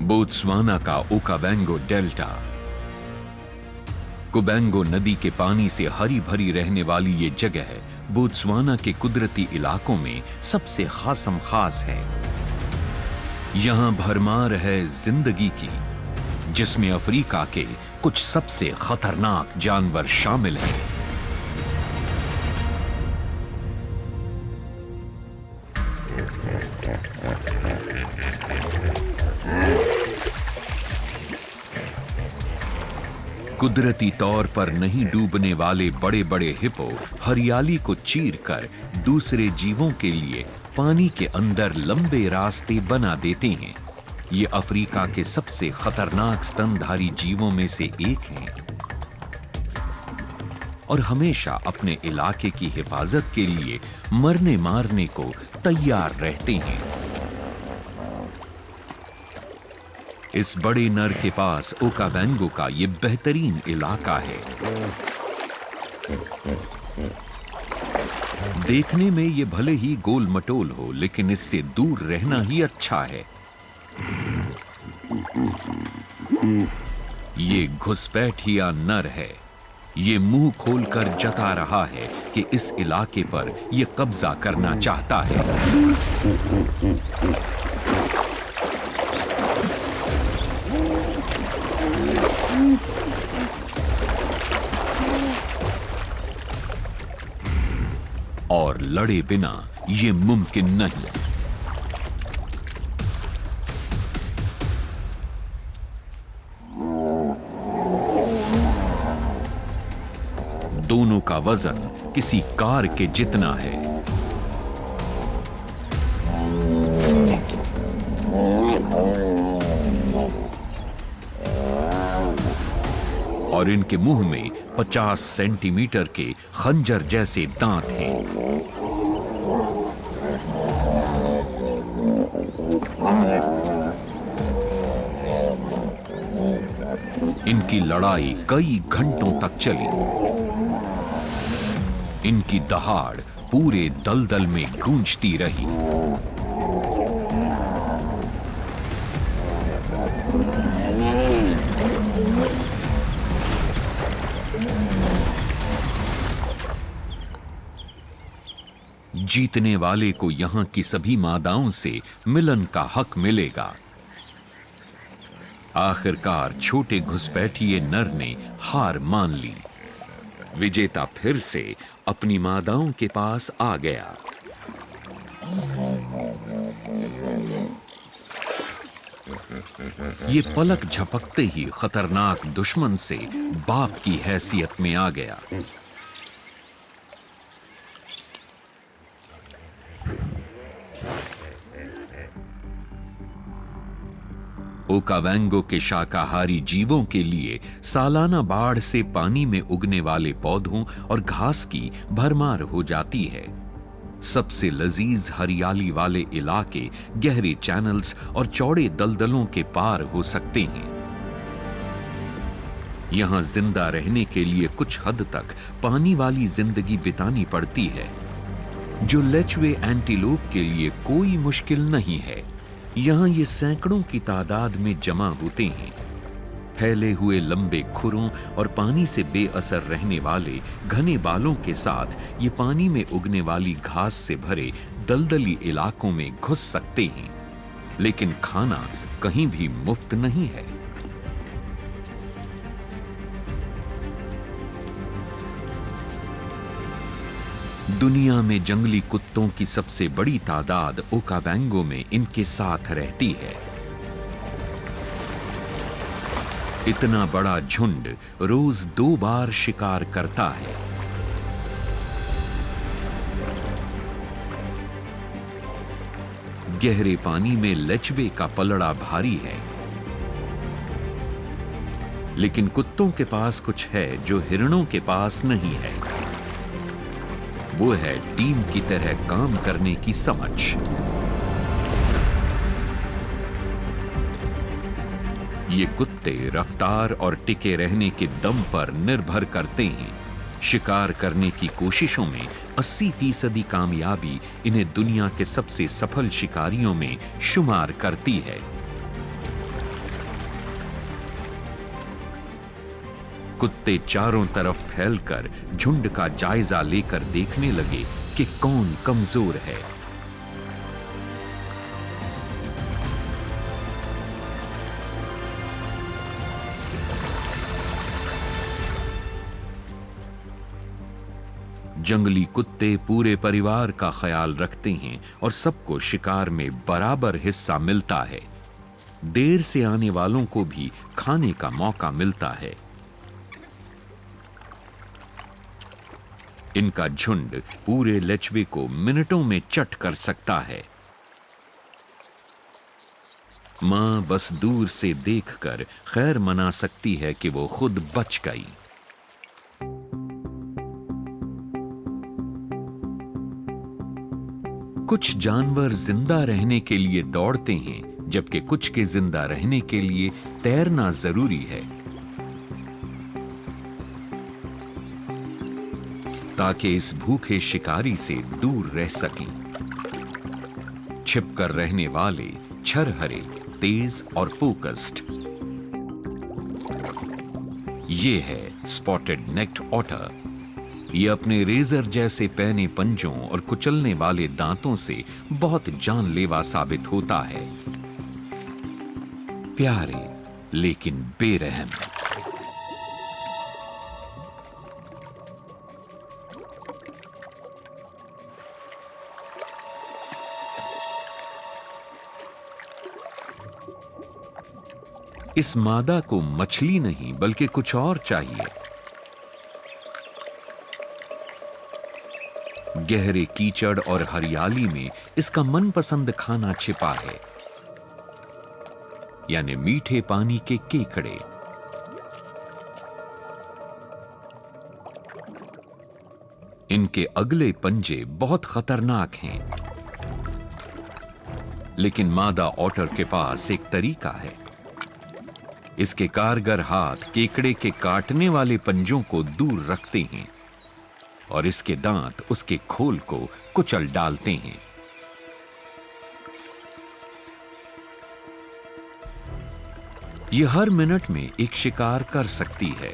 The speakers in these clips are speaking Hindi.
बोत्सवाना का ओकावैंगो डेल्टा। कोबैंगो नदी के पानी से हरी भरी रहने वाली ये जगह बोत्सवाना के कुदरती इलाकों में सबसे खासम खास है। यहां भरमार है जिंदगी की, जिसमें अफ्रीका के कुछ सबसे खतरनाक जानवर शामिल हैं। कुदरती तौर पर नहीं डूबने वाले बड़े बड़े हिप्पो हरियाली को चीरकर दूसरे जीवों के लिए पानी के अंदर लंबे रास्ते बना देते हैं। ये अफ्रीका के सबसे खतरनाक स्तनधारी जीवों में से एक हैं और हमेशा अपने इलाके की हिफाजत के लिए मरने मारने को तैयार रहते हैं। इस बड़े नर के पास ओकावैंगो का ये बेहतरीन इलाका है। देखने में ये भले ही गोल मटोल हो, लेकिन इससे दूर रहना ही अच्छा है। ये घुसपैठिया नर है। ये मुंह खोलकर जता रहा है कि इस इलाके पर ये कब्जा करना चाहता है। और लड़े बिना ये मुमकिन नहीं। दोनों का वजन किसी कार के जितना है। और इनके मुंह में 50 सेंटीमीटर के खंजर जैसे दांत हैं। इनकी लड़ाई कई घंटों तक चली। इनकी दहाड़ पूरे दलदल में गूंजती रही। जीतने वाले को यहां की सभी मादाओं से मिलन का हक मिलेगा। आखिरकार छोटे घुसपैठिए नर ने हार मान ली। विजेता फिर से अपनी मादाओं के पास आ गया। ये पलक झपकते ही खतरनाक दुश्मन से बाप की हैसियत में आ गया। ओकावैंगो के शाकाहारी जीवों के लिए सालाना बाढ़ से पानी में उगने वाले पौधों और घास की भरमार हो जाती है। सबसे लजीज हरियाली वाले इलाके गहरे चैनल्स और चौड़े दलदलों के पार हो सकते हैं। यहां जिंदा रहने के लिए कुछ हद तक पानी वाली जिंदगी बितानी पड़ती है, जो लेचवे एंटीलोप के लिए कोई मुश्किल नहीं है। यहां ये सैकड़ों की तादाद में जमा होते हैं। फैले हुए लंबे खुरों और पानी से बेअसर रहने वाले घने बालों के साथ ये पानी में उगने वाली घास से भरे दलदली इलाकों में घुस सकते हैं, लेकिन खाना कहीं भी मुफ्त नहीं है। दुनिया में जंगली कुत्तों की सबसे बड़ी तादाद ओकावैंगो में इनके साथ रहती है। इतना बड़ा झुंड रोज 2 बार शिकार करता है। गहरे पानी में लेचवे का पलड़ा भारी है, लेकिन कुत्तों के पास कुछ है जो हिरणों के पास नहीं है। वो है टीम की तरह काम करने की समझ। ये कुत्ते रफ्तार और टिके रहने के दम पर निर्भर करते हैं। शिकार करने की कोशिशों में 80% कामयाबी इन्हें दुनिया के सबसे सफल शिकारियों में शुमार करती है। कुत्ते चारों तरफ फैलकर झुंड का जायजा लेकर देखने लगे कि कौन कमजोर है। जंगली कुत्ते पूरे परिवार का ख्याल रखते हैं और सबको शिकार में बराबर हिस्सा मिलता है। देर से आने वालों को भी खाने का मौका मिलता है। इनका झुंड पूरे लेचवे को मिनटों में चट कर सकता है। मां बस दूर से देखकर खैर मना सकती है कि वो खुद बच गई। कुछ जानवर जिंदा रहने के लिए दौड़ते हैं, जबकि कुछ के जिंदा रहने के लिए तैरना जरूरी है, ताकि इस भूखे शिकारी से दूर रह सकें। छिपकर रहने वाले छरहरे, तेज और फोकस्ड। ये है स्पॉटेड नेक्ड ऑटर। ये अपने रेजर जैसे पैने पंजों और कुचलने वाले दांतों से बहुत जानलेवा साबित होता है। प्यारे लेकिन बेरहम। इस मादा को मछली नहीं बल्कि कुछ और चाहिए। गहरे कीचड़ और हरियाली में इसका मनपसंद खाना छिपा है, यानी मीठे पानी के केकड़े। इनके अगले पंजे बहुत खतरनाक हैं, लेकिन मादा ऑटर के पास एक तरीका है। इसके कारगर हाथ केकड़े के काटने वाले पंजों को दूर रखते हैं और इसके दांत उसके खोल को कुचल डालते हैं। यह हर मिनट में एक शिकार कर सकती है।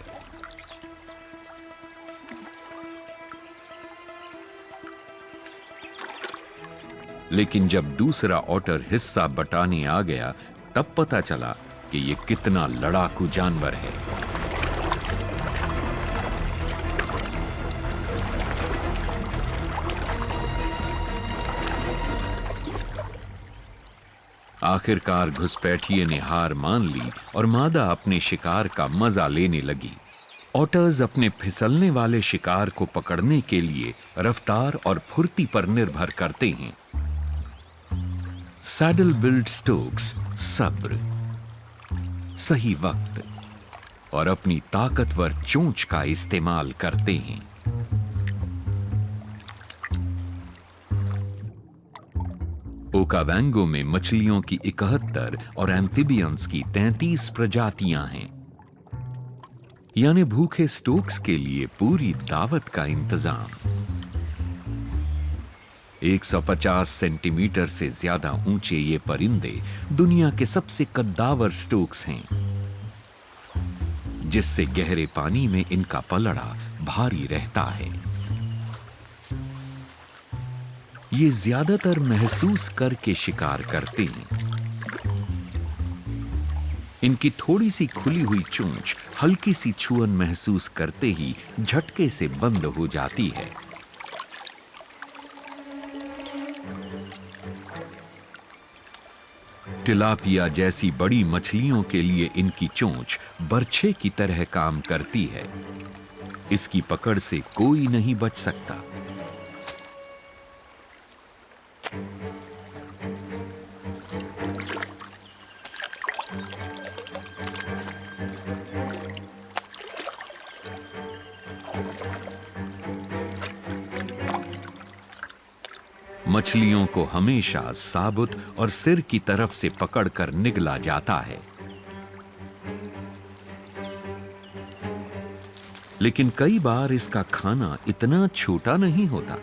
लेकिन जब दूसरा ऑटर हिस्सा बटाने आ गया, तब पता चला कि यह कितना लड़ाकू जानवर है। आखिरकार घुसपैठिए ने हार मान ली और मादा अपने शिकार का मजा लेने लगी। ऑटर्स अपने फिसलने वाले शिकार को पकड़ने के लिए रफ्तार और फुर्ती पर निर्भर करते हैं। सैडल बिल्ड स्टोक्स सब्र, सही वक्त और अपनी ताकतवर चोंच का इस्तेमाल करते हैं। ओकावैंगो में मछलियों की 71 और एम्फिबियंस की 33 प्रजातियां हैं, यानी भूखे स्टोक्स के लिए पूरी दावत का इंतजाम। 150 सेंटीमीटर से ज्यादा ऊंचे ये परिंदे दुनिया के सबसे कद्दावर स्टोक्स हैं, जिससे गहरे पानी में इनका पलड़ा भारी रहता है। ये ज्यादातर महसूस करके शिकार करते हैं। इनकी थोड़ी सी खुली हुई चोंच हल्की सी छुअन महसूस करते ही झटके से बंद हो जाती है। टिलापिया जैसी बड़ी मछलियों के लिए इनकी चोंच बर्छे की तरह काम करती है। इसकी पकड़ से कोई नहीं बच सकता। मछलियों को हमेशा साबुत और सिर की तरफ से पकड़कर निगला जाता है, लेकिन कई बार इसका खाना इतना छोटा नहीं होता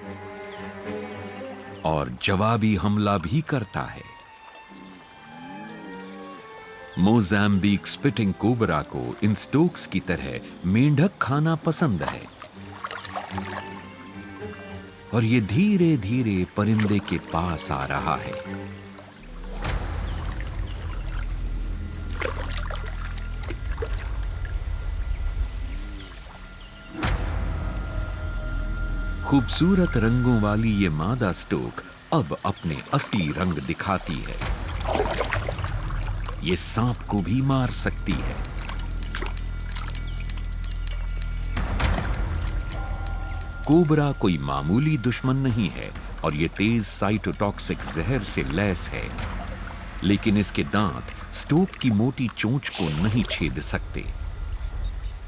और जवाबी हमला भी करता है। मोज़ाम्बिक स्पिटिंग कोबरा को इन स्टोक्स की तरह मेंढक खाना पसंद है और ये धीरे धीरे परिंदे के पास आ रहा है। खूबसूरत रंगों वाली ये मादा स्टोक अब अपने असली रंग दिखाती है। ये सांप को भी मार सकती है। कोबरा कोई मामूली दुश्मन नहीं है और ये तेज साइटोटॉक्सिक जहर से लैस है, लेकिन इसके दांत स्टोक की मोटी चोंच को नहीं छेद सकते।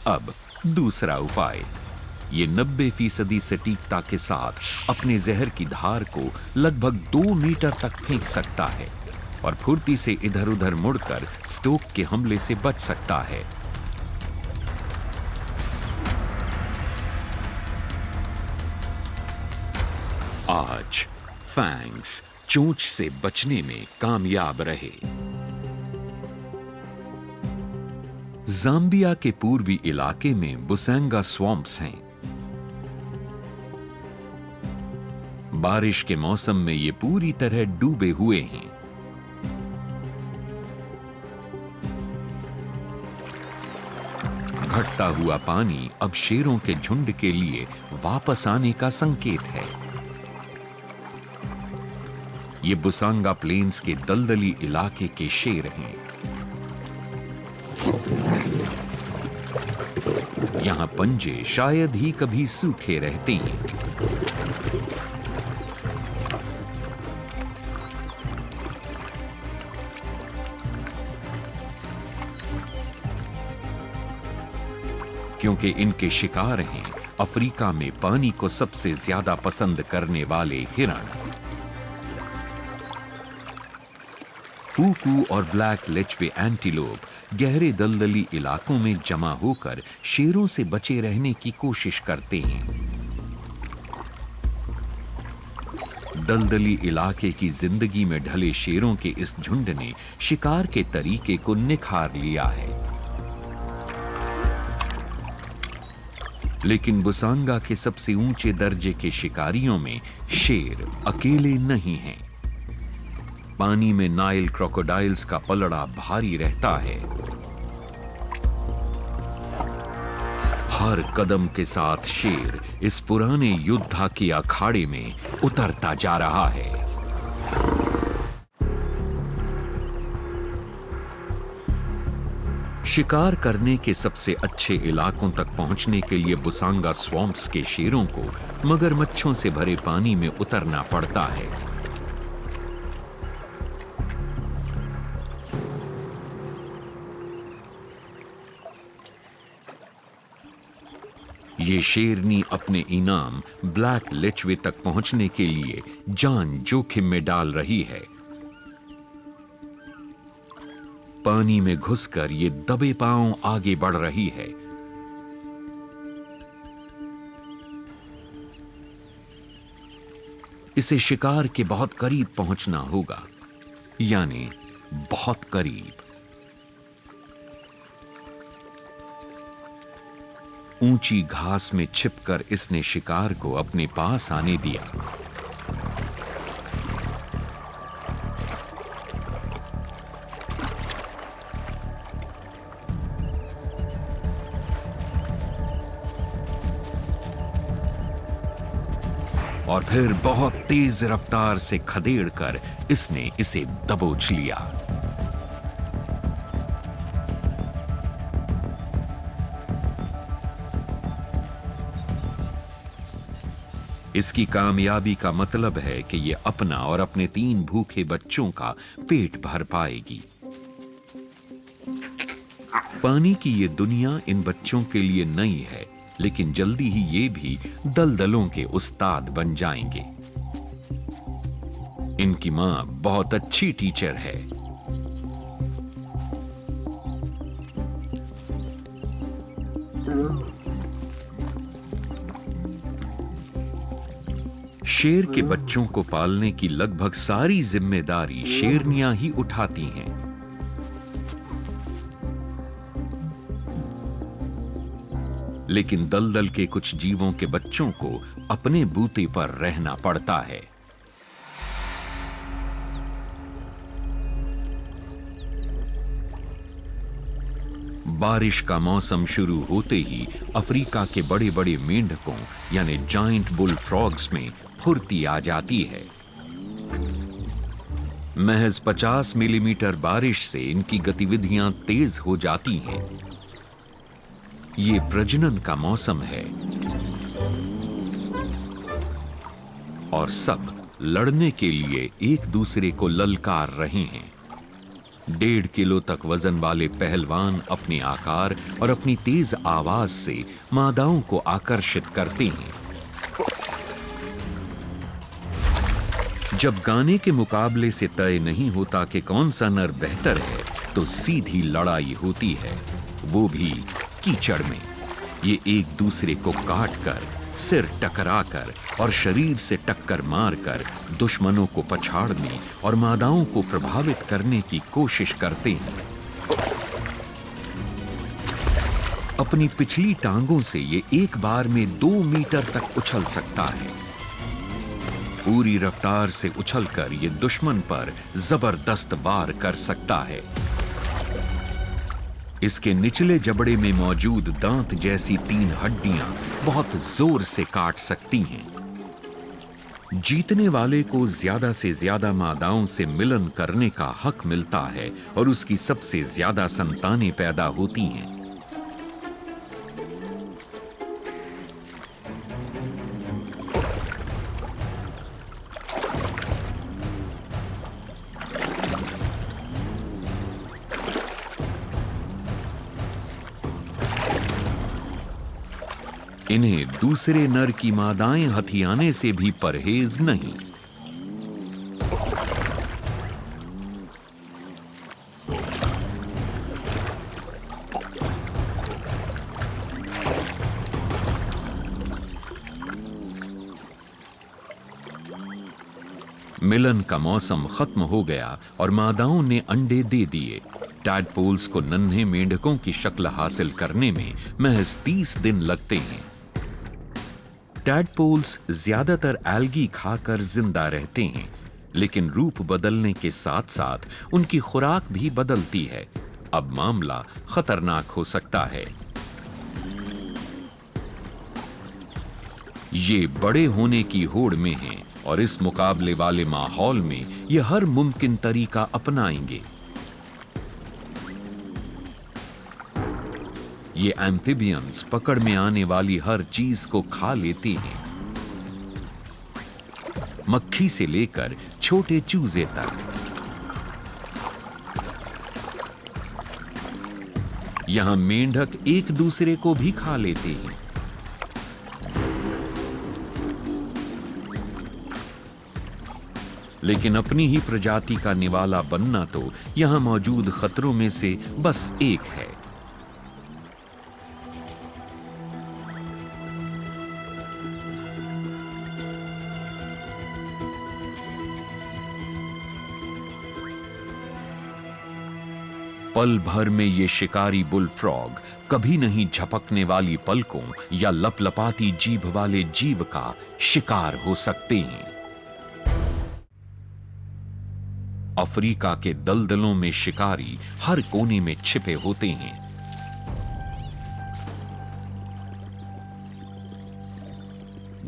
अब दूसरा उपाय, ये 90% सटीकता के साथ अपने जहर की धार को लगभग 2 मीटर तक फेंक सकता है और फुर्ती से इधर उधर मुड़कर स्टोक के हमले से बच सकता है। आज फैंग्स चोंच से बचने में कामयाब रहे। ज़ाम्बिया के पूर्वी इलाके में बुसैंगा स्वॉम्प्स हैं। बारिश के मौसम में ये पूरी तरह डूबे हुए हैं। घटता हुआ पानी अब शेरों के झुंड के लिए वापस आने का संकेत है। ये बुसांगा प्लेन्स के दलदली इलाके के शेर हैं। यहां पंजे शायद ही कभी सूखे रहते हैं। क्योंकि इनके शिकार हैं अफ्रीका में पानी को सबसे ज्यादा पसंद करने वाले हिरण। पूकू और ब्लैक लेचवे एंटीलोप गहरे दलदली इलाकों में जमा होकर शेरों से बचे रहने की कोशिश करते हैं। दलदली इलाके की जिंदगी में ढले शेरों के इस झुंड ने शिकार के तरीके को निखार लिया है। लेकिन बुसांगा के सबसे ऊंचे दर्जे के शिकारियों में शेर अकेले नहीं हैं। पानी में नाइल क्रोकोडाइल्स का पलड़ा भारी रहता है। हर कदम के साथ शेर इस पुराने योद्धा के अखाड़े में उतरता जा रहा है। शिकार करने के सबसे अच्छे इलाकों तक पहुंचने के लिए बुसांगा स्वॉम्प्स के शेरों को मगरमच्छों से भरे पानी में उतरना पड़ता है। ये शेरनी अपने इनाम ब्लैक लेचवे तक पहुंचने के लिए जान जोखिम में डाल रही है। पानी में घुसकर ये दबे पांव आगे बढ़ रही है। इसे शिकार के बहुत करीब पहुंचना होगा, यानी बहुत करीब। ऊंची घास में छिपकर इसने शिकार को अपने पास आने दिया। और फिर बहुत तेज रफ्तार से खदेड़कर इसने इसे दबोच लिया। इसकी कामयाबी का मतलब है कि यह अपना और अपने 3 भूखे बच्चों का पेट भर पाएगी। पानी की ये दुनिया इन बच्चों के लिए नई है, लेकिन जल्दी ही ये भी दलदलों के उस्ताद बन जाएंगे। इनकी मां बहुत अच्छी टीचर है। शेर के बच्चों को पालने की लगभग सारी जिम्मेदारी शेरनियां ही उठाती हैं। लेकिन दलदल के कुछ जीवों के बच्चों को अपने बूते पर रहना पड़ता है। बारिश का मौसम शुरू होते ही अफ्रीका के बड़े बड़े मेंढकों यानी जायंट बुल फ्रॉग्स में फुर्ती आ जाती है। महज 50 मिलीमीटर बारिश से इनकी गतिविधियां तेज हो जाती हैं। ये प्रजनन का मौसम है और सब लड़ने के लिए एक दूसरे को ललकार रहे हैं। 1.5 किलो तक वजन वाले पहलवान अपने आकार और अपनी तेज आवाज से मादाओं को आकर्षित करते हैं। जब गाने के मुकाबले से तय नहीं होता कि कौन सा नर बेहतर है, तो सीधी लड़ाई होती है, वो भी कीचड़ में। ये एक दूसरे को काटकर, सिर टकराकर और शरीर से टक्कर मारकर दुश्मनों को पछाड़ने और मादाओं को प्रभावित करने की कोशिश करते हैं। अपनी पिछली टांगों से ये एक बार में 2 मीटर तक उछल सकता है। पूरी रफ्तार से उछलकर ये दुश्मन पर जबरदस्त वार कर सकता है। इसके निचले जबड़े में मौजूद दांत जैसी 3 हड्डियां बहुत जोर से काट सकती हैं। जीतने वाले को ज्यादा से ज्यादा मादाओं से मिलन करने का हक मिलता है और उसकी सबसे ज्यादा संतानें पैदा होती हैं। इन्हें दूसरे नर की मादाएं हथियाने से भी परहेज नहीं। मिलन का मौसम खत्म हो गया और मादाओं ने अंडे दे दिए। टैडपोल्स को नन्हे मेंढकों की शक्ल हासिल करने में महज 30 दिन लगते हैं। टैडपोल्स ज्यादातर एल्गी खाकर जिंदा रहते हैं, लेकिन रूप बदलने के साथ साथ उनकी खुराक भी बदलती है। अब मामला खतरनाक हो सकता है। ये बड़े होने की होड़ में हैं और इस मुकाबले वाले माहौल में ये हर मुमकिन तरीका अपनाएंगे। ये एम्फिबियंस पकड़ में आने वाली हर चीज को खा लेते हैं, मक्खी से लेकर छोटे चूजे तक। यहां मेंढक एक दूसरे को भी खा लेते हैं। लेकिन अपनी ही प्रजाति का निवाला बनना तो यहां मौजूद खतरों में से बस एक है। पल भर में ये शिकारी बुल फ्रॉग कभी नहीं झपकने वाली पलकों या लपलपाती जीभ वाले जीव का शिकार हो सकते हैं। अफ्रीका के दलदलों में शिकारी हर कोने में छिपे होते हैं।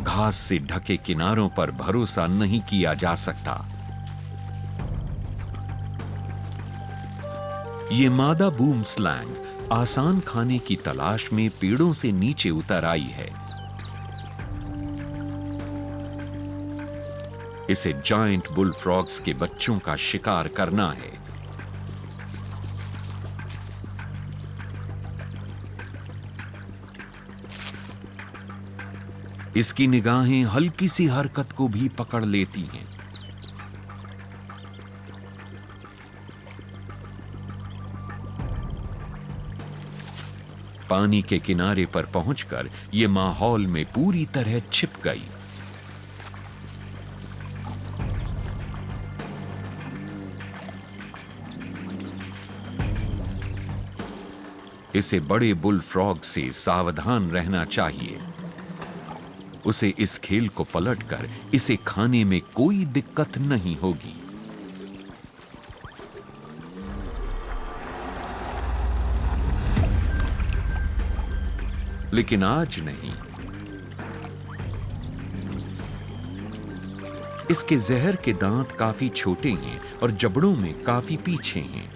घास से ढके किनारों पर भरोसा नहीं किया जा सकता। ये मादा बूम स्लैंग आसान खाने की तलाश में पेड़ों से नीचे उतर आई है। इसे जायंट बुल फ्रॉग्स के बच्चों का शिकार करना है। इसकी निगाहें हल्की सी हरकत को भी पकड़ लेती हैं। पानी के किनारे पर पहुंचकर यह माहौल में पूरी तरह छिप गई। इसे बड़े बुल फ्रॉग से सावधान रहना चाहिए। उसे इस खेल को पलटकर इसे खाने में कोई दिक्कत नहीं होगी। लेकिन आज नहीं। इसके जहर के दांत काफी छोटे हैं और जबड़ों में काफी पीछे हैं।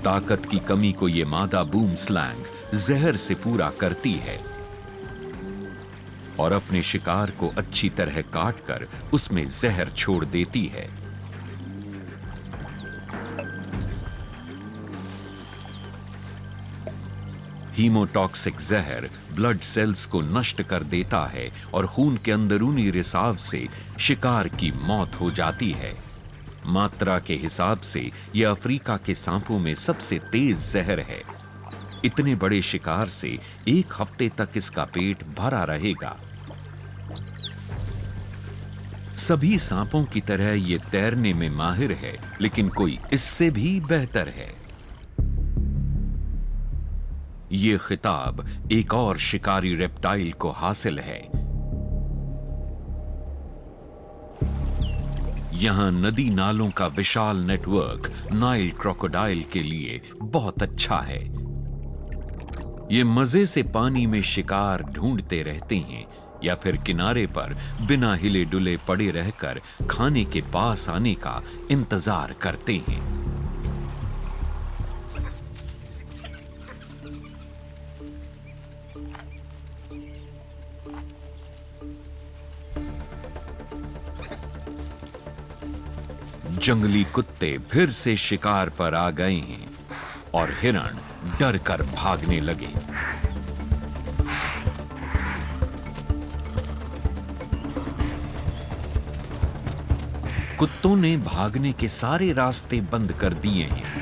ताकत की कमी को यह मादा बूम स्लैंग जहर से पूरा करती है और अपने शिकार को अच्छी तरह काटकर उसमें जहर छोड़ देती है। हीमोटॉक्सिक जहर ब्लड सेल्स को नष्ट कर देता है और खून के अंदरूनी रिसाव से शिकार की मौत हो जाती है। मात्रा के हिसाब से यह अफ्रीका के सांपों में सबसे तेज जहर है। इतने बड़े शिकार से 1 हफ्ते तक इसका पेट भरा रहेगा। सभी सांपों की तरह यह तैरने में माहिर है, लेकिन कोई इससे भी बेहतर है। ये खिताब एक और शिकारी रेप्टाइल को हासिल है। यहां नदी नालों का विशाल नेटवर्क नाइल क्रोकोडाइल के लिए बहुत अच्छा है। ये मजे से पानी में शिकार ढूंढते रहते हैं या फिर किनारे पर बिना हिले डुले पड़े रहकर खाने के पास आने का इंतजार करते हैं। जंगली कुत्ते फिर से शिकार पर आ गए हैं और हिरण डर कर भागने लगे। कुत्तों ने भागने के सारे रास्ते बंद कर दिए हैं,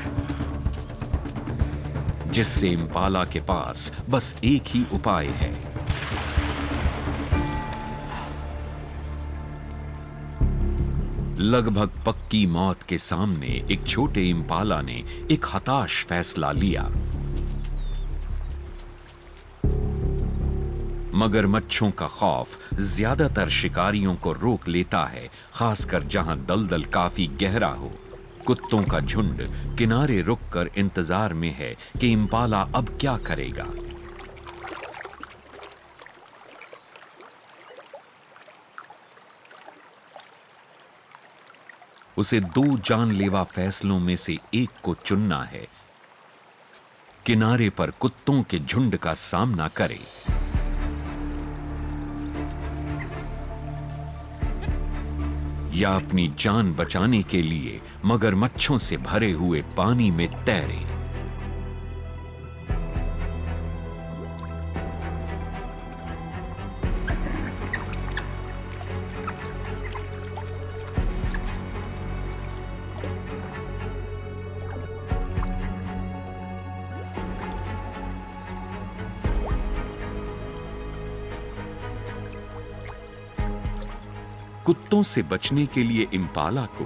जिससे इम्पाला के पास बस एक ही उपाय है। लगभग पक्की मौत के सामने एक छोटे इम्पाला ने एक हताश फैसला लिया। मगरमच्छों का खौफ ज्यादातर शिकारियों को रोक लेता है, खासकर जहां दलदल काफी गहरा हो। कुत्तों का झुंड किनारे रुककर इंतजार में है कि इम्पाला अब क्या करेगा। उसे 2 जानलेवा फैसलों में से एक को चुनना है। किनारे पर कुत्तों के झुंड का सामना करे या अपनी जान बचाने के लिए मगरमच्छों से भरे हुए पानी में तैरे। कुत्तों से बचने के लिए इम्पाला को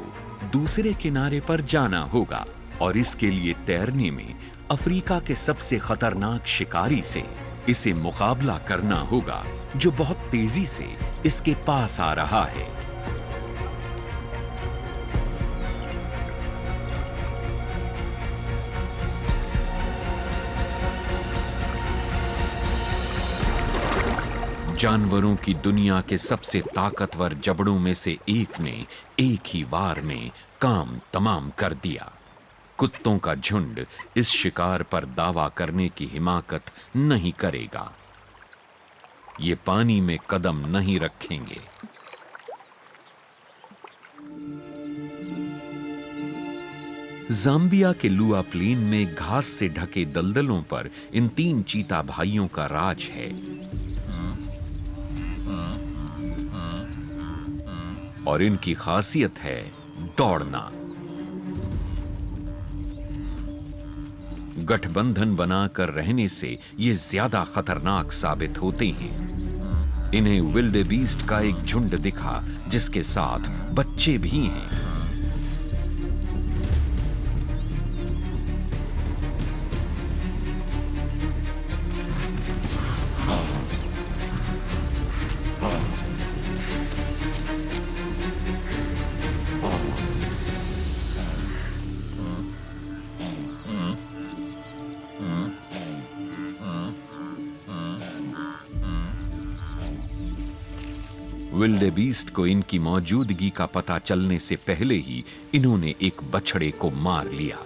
दूसरे किनारे पर जाना होगा और इसके लिए तैरने में अफ्रीका के सबसे खतरनाक शिकारी से इसे मुकाबला करना होगा, जो बहुत तेजी से इसके पास आ रहा है। जानवरों की दुनिया के सबसे ताकतवर जबड़ों में से एक ने एक ही वार में काम तमाम कर दिया। कुत्तों का झुंड इस शिकार पर दावा करने की हिमाकत नहीं करेगा। ये पानी में कदम नहीं रखेंगे। जाम्बिया के लुआ प्लेन में घास से ढके दलदलों पर इन 3 चीता भाइयों का राज है और इनकी खासियत है दौड़ना। गठबंधन बनाकर रहने से ये ज्यादा खतरनाक साबित होते हैं। इन्हें विल्डेबीस्ट का एक झुंड दिखा जिसके साथ बच्चे भी हैं। विल्डेबीस्ट को इनकी मौजूदगी का पता चलने से पहले ही इन्होंने एक बछड़े को मार लिया।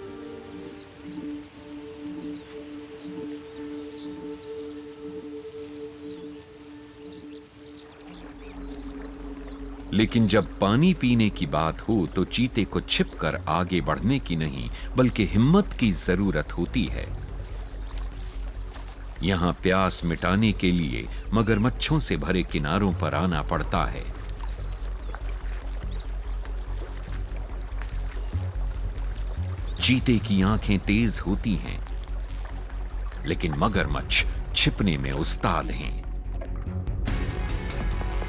लेकिन जब पानी पीने की बात हो तो चीते को छिपकर आगे बढ़ने की नहीं बल्कि हिम्मत की जरूरत होती है। यहां प्यास मिटाने के लिए मगरमच्छों से भरे किनारों पर आना पड़ता है। चीते की आंखें तेज होती हैं, लेकिन मगरमच्छ छिपने में उस्ताद हैं।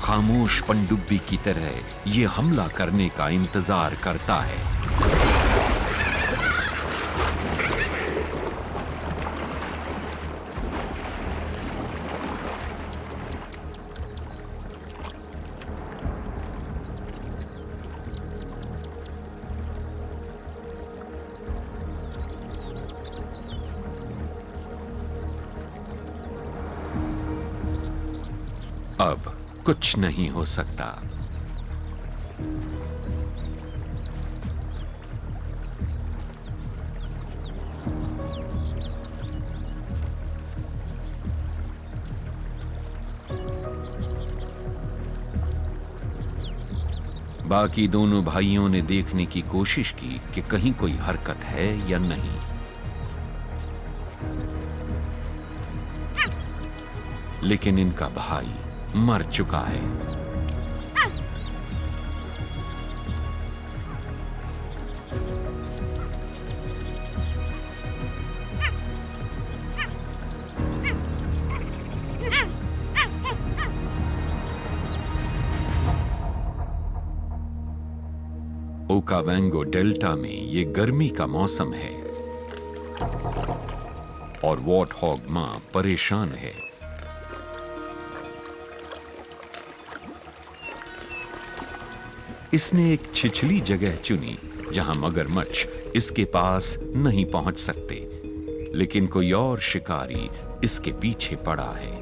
खामोश पनडुब्बी की तरह यह हमला करने का इंतजार करता है। अब कुछ नहीं हो सकता। बाकी दोनों भाइयों ने देखने की कोशिश की कि कहीं कोई हरकत है या नहीं। लेकिन इनका भाई मर चुका है। ओकावैंगो डेल्टा में ये गर्मी का मौसम है और वॉर्टहॉग मां परेशान है। इसने एक छिछली जगह चुनी जहां मगरमच्छ इसके पास नहीं पहुंच सकते, लेकिन कोई और शिकारी इसके पीछे पड़ा है।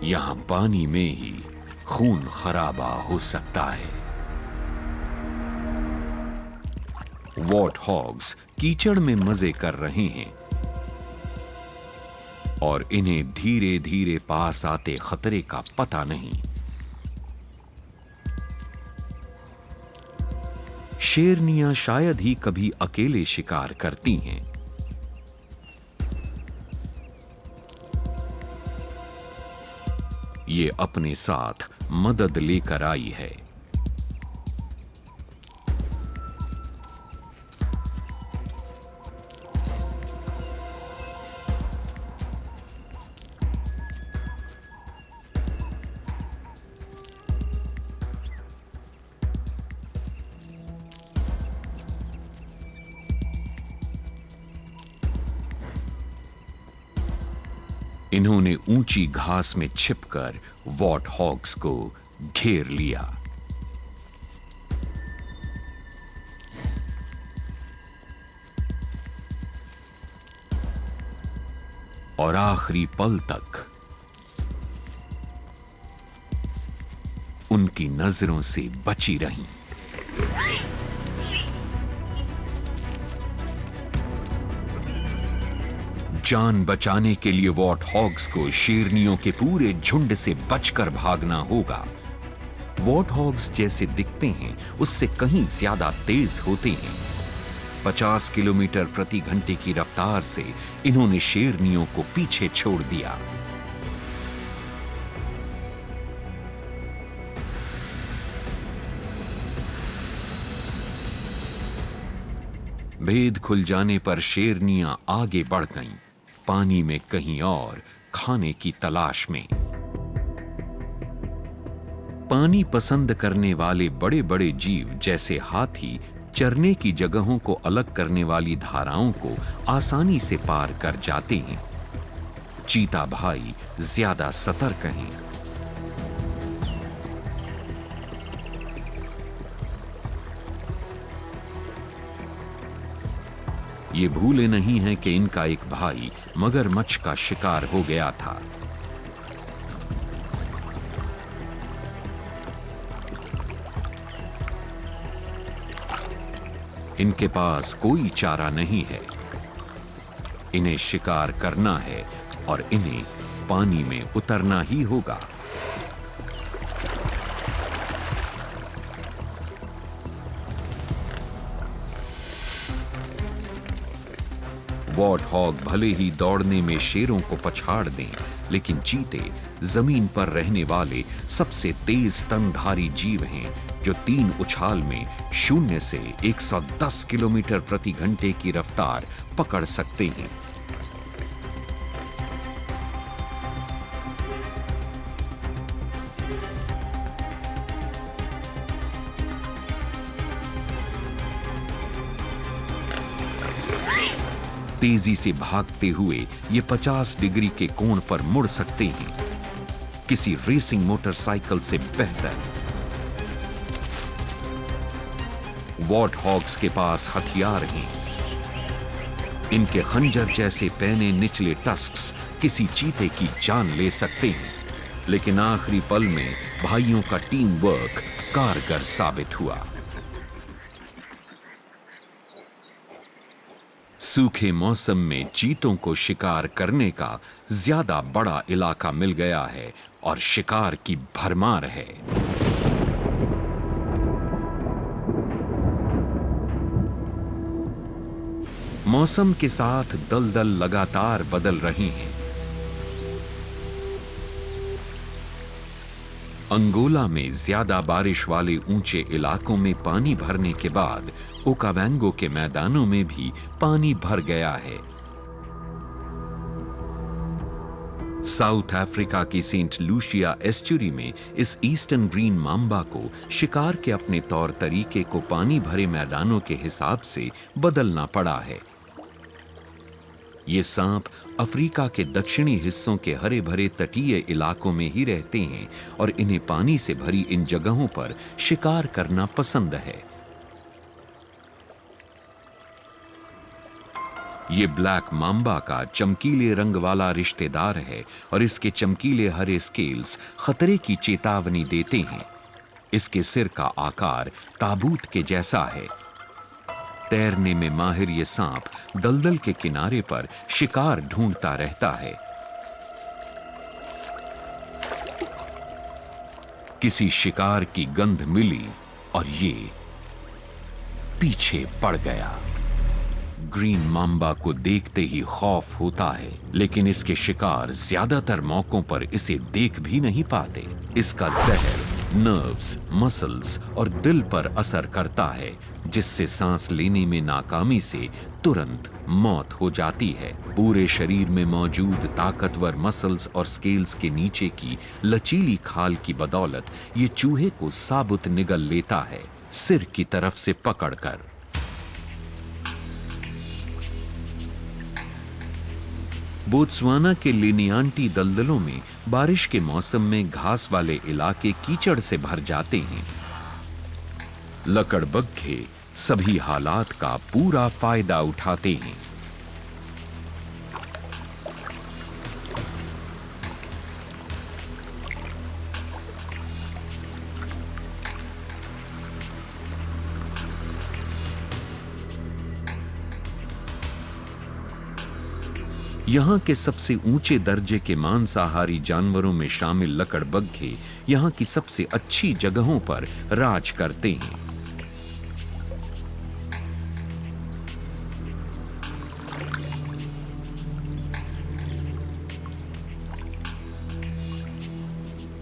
यहां पानी में ही खून खराबा हो सकता है। वॉर्टहॉग्स कीचड़ में मजे कर रहे हैं और इन्हें धीरे धीरे पास आते खतरे का पता नहीं। शेरनियां शायद ही कभी अकेले शिकार करती हैं। ये अपने साथ मदद लेकर आई है। इन्होंने ऊंची घास में छिपकर वॉर्टहॉग्स को घेर लिया। और आखिरी पल तक उनकी नजरों से बची रहीं। जान बचाने के लिए वॉर्टहॉग्स को शेरनियों के पूरे झुंड से बचकर भागना होगा। वॉर्टहॉग्स जैसे दिखते हैं उससे कहीं ज्यादा तेज होते हैं। 50 किलोमीटर प्रति घंटे की रफ्तार से इन्होंने शेरनियों को पीछे छोड़ दिया। भेद खुल जाने पर शेरनियां आगे बढ़ गईं, पानी में कहीं और खाने की तलाश में। पानी पसंद करने वाले बड़े बड़े जीव जैसे हाथी चरने की जगहों को अलग करने वाली धाराओं को आसानी से पार कर जाते हैं। चीता भाई ज्यादा सतर्क हैं। ये भूले नहीं हैं कि इनका एक भाई मगरमच्छ का शिकार हो गया था। इनके पास कोई चारा नहीं है। इन्हें शिकार करना है और इन्हें पानी में उतरना ही होगा। वॉर्ट हॉग भले ही दौड़ने में शेरों को पछाड़ दें, लेकिन चीते जमीन पर रहने वाले सबसे तेज स्तनधारी जीव हैं, जो 3 उछाल में 0 से 110 किलोमीटर प्रति घंटे की रफ्तार पकड़ सकते हैं। तेजी से भागते हुए ये 50 डिग्री के कोण पर मुड़ सकते हैं, किसी रेसिंग मोटरसाइकिल से बेहतर। वॉर्ट हॉग्स के पास हथियार हैं। इनके खंजर जैसे पैने निचले टस्क्स किसी चीते की जान ले सकते हैं, लेकिन आखिरी पल में भाइयों का टीम वर्क कारगर साबित हुआ। सूखे मौसम में चीतों को शिकार करने का ज्यादा बड़ा इलाका मिल गया है और शिकार की भरमार है। मौसम के साथ दलदल लगातार बदल रही हैं। अंगोला में ज्यादा बारिश वाले ऊंचे इलाकों में पानी भरने के बाद ओकावांगो के मैदानों में भी पानी भर गया है। साउथ अफ्रीका की सेंट लूसिया एस्चुरी में इस ईस्टर्न ग्रीन मांबा को शिकार के अपने तौर तरीके को पानी भरे मैदानों के हिसाब से बदलना पड़ा है। ये सांप अफ्रीका के दक्षिणी हिस्सों के हरे भरे तटीय इलाकों में ही रहते हैं और इन्हें पानी से भरी इन जगहों पर शिकार करना पसंद है। ये ब्लैक मांबा का चमकीले रंग वाला रिश्तेदार है और इसके चमकीले हरे स्केल्स खतरे की चेतावनी देते हैं। इसके सिर का आकार ताबूत के जैसा है। तैरने में माहिर ये सांप दलदल के किनारे पर शिकार ढूंढता रहता है। किसी शिकार की गंध मिली और ये पीछे पड़ गया। ग्रीन मांबा को देखते ही खौफ होता है, लेकिन इसके शिकार ज्यादातर मौकों पर इसे देख भी नहीं पाते। इसका जहर नर्व्स, मसल्स और दिल पर असर करता है, जिससे सांस लेने में नाकामी से तुरंत मौत हो जाती है। पूरे शरीर में मौजूद ताकतवर मसल्स और स्केल्स के नीचे की लचीली खाल की बदौलत ये चूहे को साबुत निगल लेता है, सिर की तरफ से पकड़कर। बोत्सवाना के लिनियांटी दलदलों में बारिश के मौसम में घास वाले इलाके कीचड़ से भर जाते हैं। लकड़बग्घे सभी हालात का पूरा फायदा उठाते हैं। यहाँ के सबसे ऊंचे दर्जे के मांसाहारी जानवरों में शामिल लकड़बग्घे यहाँ की सबसे अच्छी जगहों पर राज करते हैं।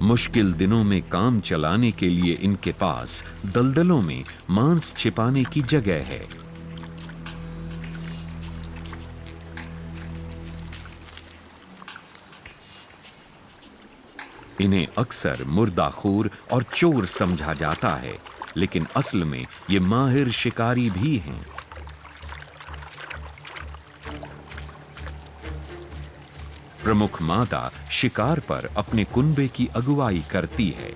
मुश्किल दिनों में काम चलाने के लिए इनके पास दलदलों में मांस छिपाने की जगह है। इन्हें अक्सर मुर्दाखोर और चोर समझा जाता है, लेकिन असल में ये माहिर शिकारी भी हैं। प्रमुख मादा शिकार पर अपने कुनबे की अगुवाई करती है।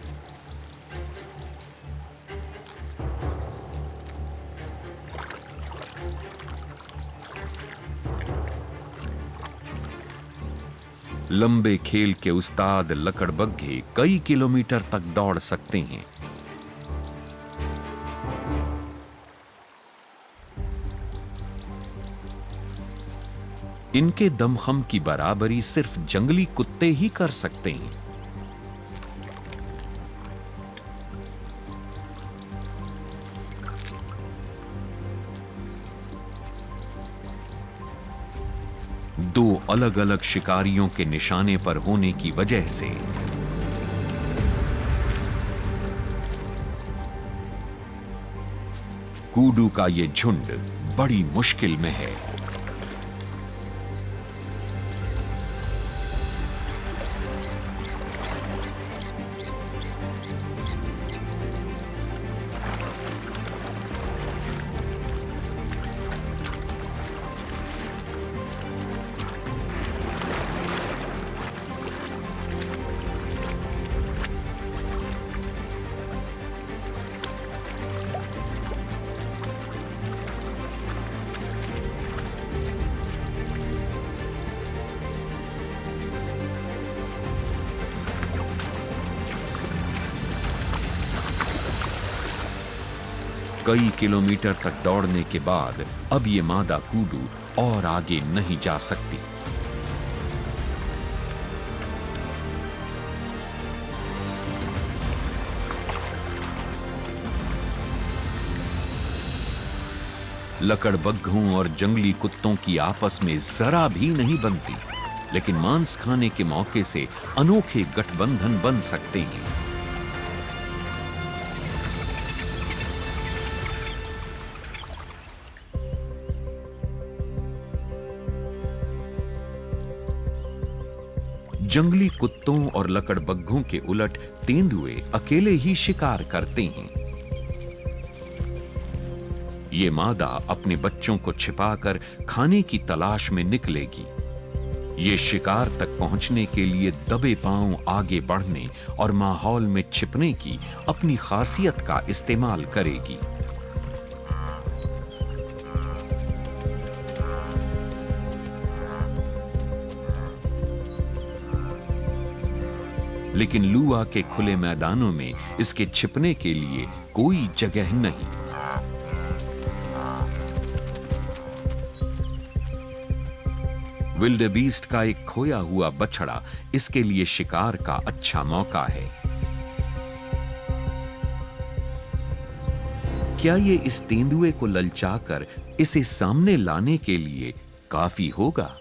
लंबे खेल के उस्ताद लकड़बग्घे कई किलोमीटर तक दौड़ सकते हैं। इनके दमखम की बराबरी सिर्फ जंगली कुत्ते ही कर सकते हैं। दो अलग अलग शिकारियों के निशाने पर होने की वजह से कूडू का ये झुंड बड़ी मुश्किल में है। कई किलोमीटर तक दौड़ने के बाद अब ये मादा कूडू और आगे नहीं जा सकती। लकड़बग्घों और जंगली कुत्तों की आपस में जरा भी नहीं बनती, लेकिन मांस खाने के मौके से अनोखे गठबंधन बन सकते हैं। जंगली कुत्तों और लकड़बग्घों के उलट तेंदुए अकेले ही शिकार करते हैं। ये मादा अपने बच्चों को छिपाकर खाने की तलाश में निकलेगी। ये शिकार तक पहुंचने के लिए दबे पांव आगे बढ़ने और माहौल में छिपने की अपनी खासियत का इस्तेमाल करेगी। लेकिन लुआ के खुले मैदानों में इसके छिपने के लिए कोई जगह नहीं। विल्डेबीस्ट का एक खोया हुआ बछड़ा इसके लिए शिकार का अच्छा मौका है। क्या ये इस तेंदुए को ललचाकर इसे सामने लाने के लिए काफी होगा?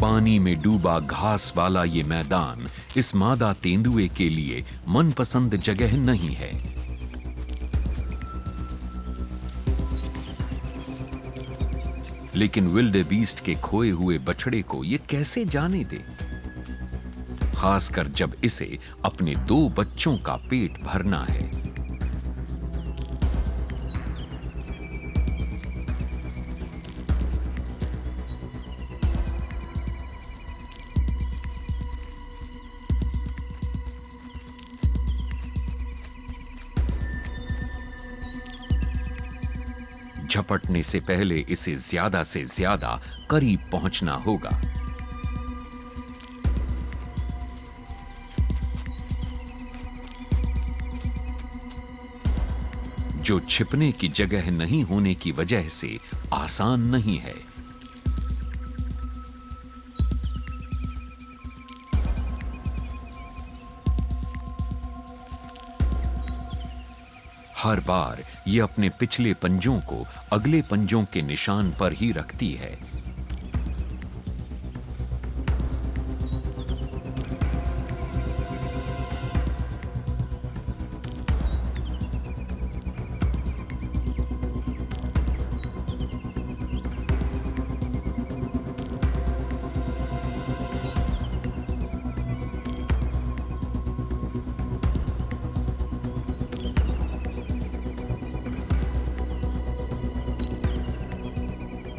पानी में डूबा घास वाला ये मैदान इस मादा तेंदुए के लिए मनपसंद जगह नहीं है। लेकिन विल्डेबीस्ट के खोए हुए बछड़े को ये कैसे जाने दे, खासकर जब इसे अपने 2 बच्चों का पेट भरना है। झपटने से पहले इसे ज्यादा से ज्यादा करीब पहुंचना होगा। जो छिपने की जगह नहीं होने की वजह से आसान नहीं है। हर बार ये अपने पिछले पंजों को अगले पंजों के निशान पर ही रखती है।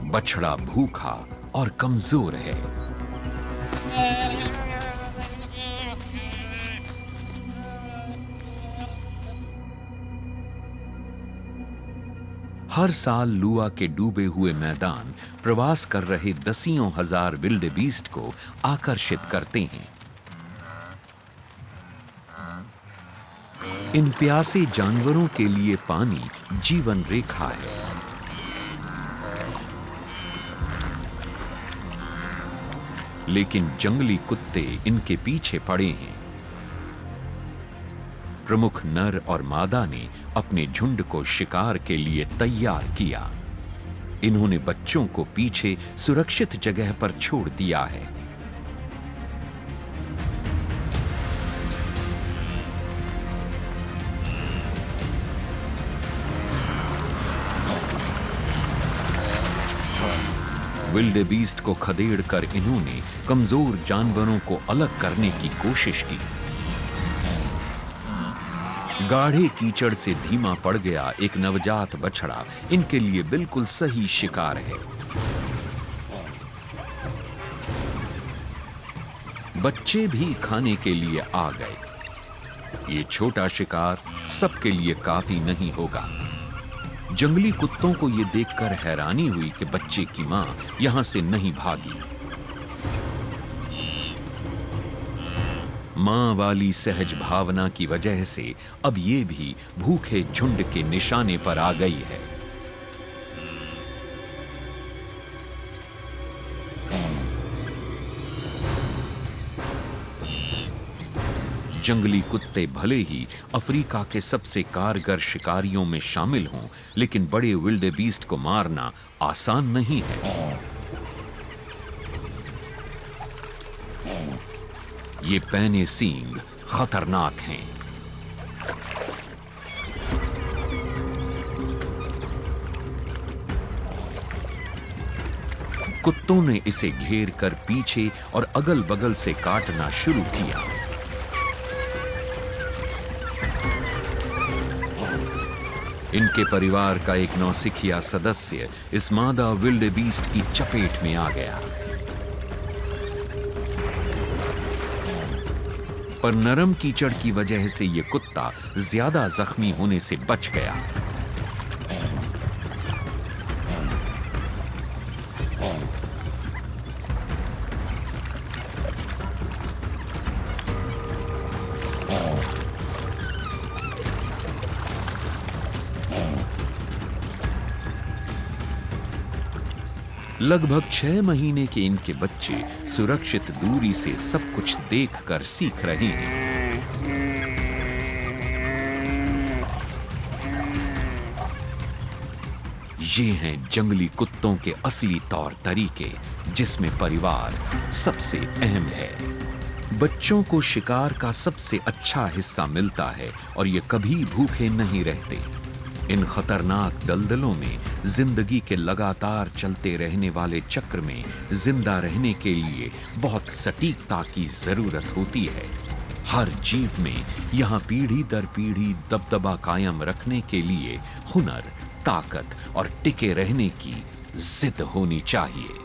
बछड़ा भूखा और कमजोर है। हर साल लुआ के डूबे हुए मैदान प्रवास कर रहे दसियों हजार विल्डेबीस्ट को आकर्षित करते हैं। इन प्यासे जानवरों के लिए पानी जीवन रेखा है। लेकिन जंगली कुत्ते इनके पीछे पड़े हैं। प्रमुख नर और मादा ने अपने झुंड को शिकार के लिए तैयार किया। इन्होंने बच्चों को पीछे सुरक्षित जगह पर छोड़ दिया है। विल्डेबीस्ट को खदेड़कर इन्होंने कमजोर जानवरों को अलग करने की कोशिश की। गाढ़े कीचड़ से धीमा पड़ गया एक नवजात बछड़ा इनके लिए बिल्कुल सही शिकार है। बच्चे भी खाने के लिए आ गए। ये छोटा शिकार सबके लिए काफी नहीं होगा। जंगली कुत्तों को यह देखकर हैरानी हुई कि बच्चे की मां यहां से नहीं भागी। मां वाली सहज भावना की वजह से अब ये भी भूखे झुंड के निशाने पर आ गई है। जंगली कुत्ते भले ही अफ्रीका के सबसे कारगर शिकारियों में शामिल हों, लेकिन बड़े विल्डेबीस्ट को मारना आसान नहीं है। ये पैने सींग खतरनाक हैं। कुत्तों ने इसे घेर कर पीछे और अगल बगल से काटना शुरू किया। इनके परिवार का एक नौसिखिया सदस्य इस मादा विल्डेबीस्ट की चपेट में आ गया, पर नरम कीचड़ की वजह से यह कुत्ता ज्यादा जख्मी होने से बच गया। लगभग 6 महीने के इनके बच्चे सुरक्षित दूरी से सब कुछ देखकर सीख रहे हैं। ये हैं जंगली कुत्तों के असली तौर तरीके, जिसमें परिवार सबसे अहम है। बच्चों को शिकार का सबसे अच्छा हिस्सा मिलता है और ये कभी भूखे नहीं रहते। इन खतरनाक दलदलों में जिंदगी के लगातार चलते रहने वाले चक्र में जिंदा रहने के लिए बहुत सटीकता की जरूरत होती है। हर जीव में यहाँ पीढ़ी दर पीढ़ी दबदबा कायम रखने के लिए हुनर, ताकत और टिके रहने की जिद होनी चाहिए।